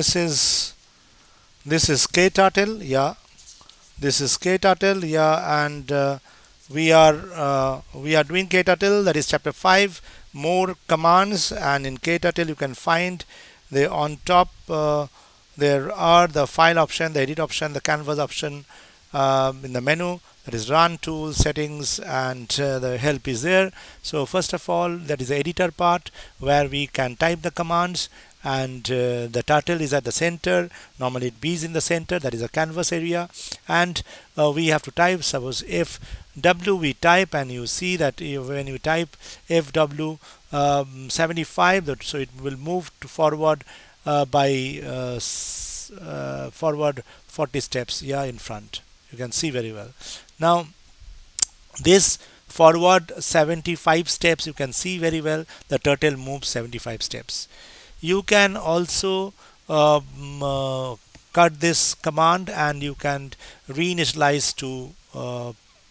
This is KTurtle, yeah. This is KTurtle, yeah, and we are doing KTurtle. That is chapter 5. More commands, and in KTurtle you can find the on top. There are the file option, the edit option, the canvas option in the menu. That is run, tools, settings, and the help is there. So first of all, that is the editor part where we can type the commands, and the turtle is at the center. Normally it be in the center, that is a canvas area, and we have to type. Suppose FW we type, and you see that when you type FW 75, so it will move to forward by forward 40 steps, yeah, in front. You can see very well. Now this forward 75 steps, you can see very well the turtle moves 75 steps. You can also cut this command, and you can reinitialize to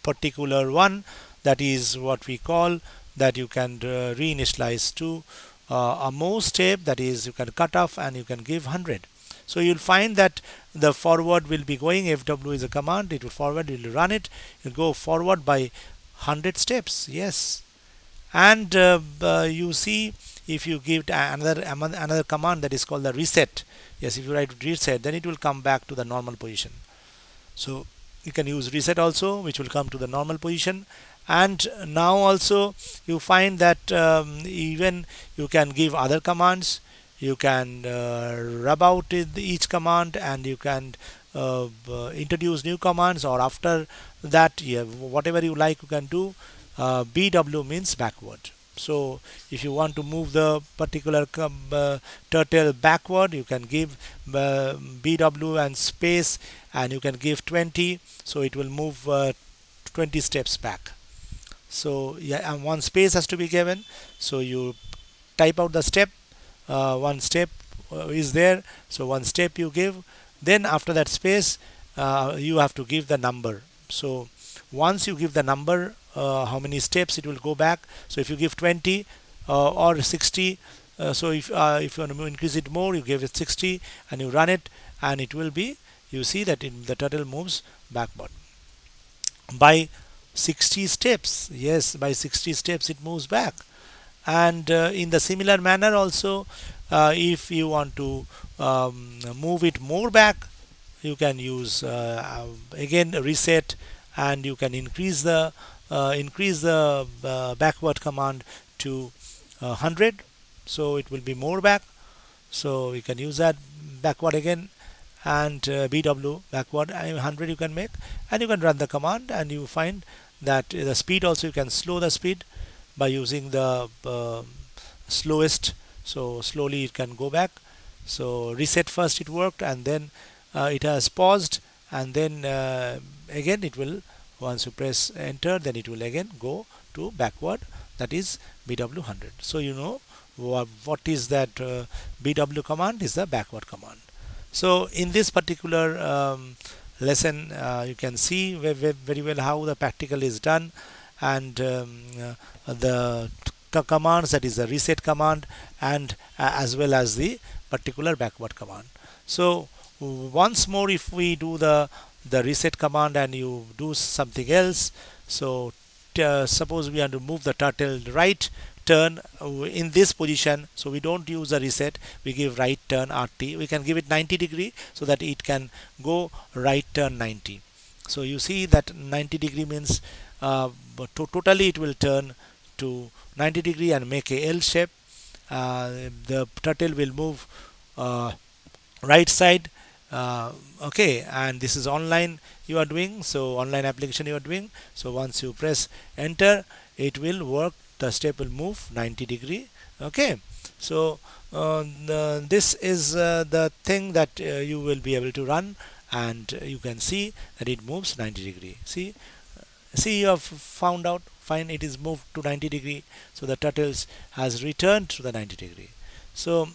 particular one. That is what we call that you can reinitialize to a more step. That is, you can cut off and you can give 100. So you'll find that the forward will be going. FW is a command, it will forward, it will run it, you'll go forward by 100 steps. Yes. And you see, if you give another command, that is called the reset. Yes, if you write reset, then it will come back to the normal position. So you can use reset also, which will come to the normal position. And now also you find that even you can give other commands. You can rub out each command, and you can introduce new commands, or after that, yeah, whatever you like you can do. BW means backward. So if you want to move the particular turtle backward, you can give BW and space, and you can give 20, so it will move 20 steps back. So yeah, and one space has to be given. So you type out the step. One step is there, so one step you give. Then after that space, you have to give the number. So once you give the number, how many steps it will go back. So if you give 20 or 60, so if you want to increase it more, you give it 60 and you run it, and it will be, you see that the turtle moves backward by 60 steps. Yes, by 60 steps it moves back. And in the similar manner also, if you want to move it more back, you can use again reset, and you can increase the backward command to 100, so it will be more back. So you can use that backward again, and BW backward 100 you can make, and you can run the command, and you find that the speed also, you can slow the speed by using the slowest. So slowly it can go back. So reset first it worked, and then it has paused, and then again it will, once you press enter, then it will again go to backward, that is BW 100. So you know what is that BW command is the backward command. So in this particular lesson, you can see very well how the practical is done, and the commands, that is the reset command, and as well as the particular backward command. So once more, if we do the reset command and you do something else, so suppose we want to move the turtle right turn in this position, so we don't use the reset, we give right turn RT. We can give it 90 degree so that it can go right turn 90. So you see that 90 degree means totally it will turn to 90 degree and make a L shape. The turtle will move right side. Okay, and this is online you are doing, so online application you are doing. So once you press enter, it will work, the step will move 90 degree. Okay, so this is the thing that you will be able to run, and you can see that it moves 90 degree. See, you have found out, fine, it is moved to 90 degree, so the turtles has returned to the 90 degree. So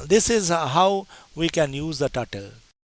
this is how we can use the turtle.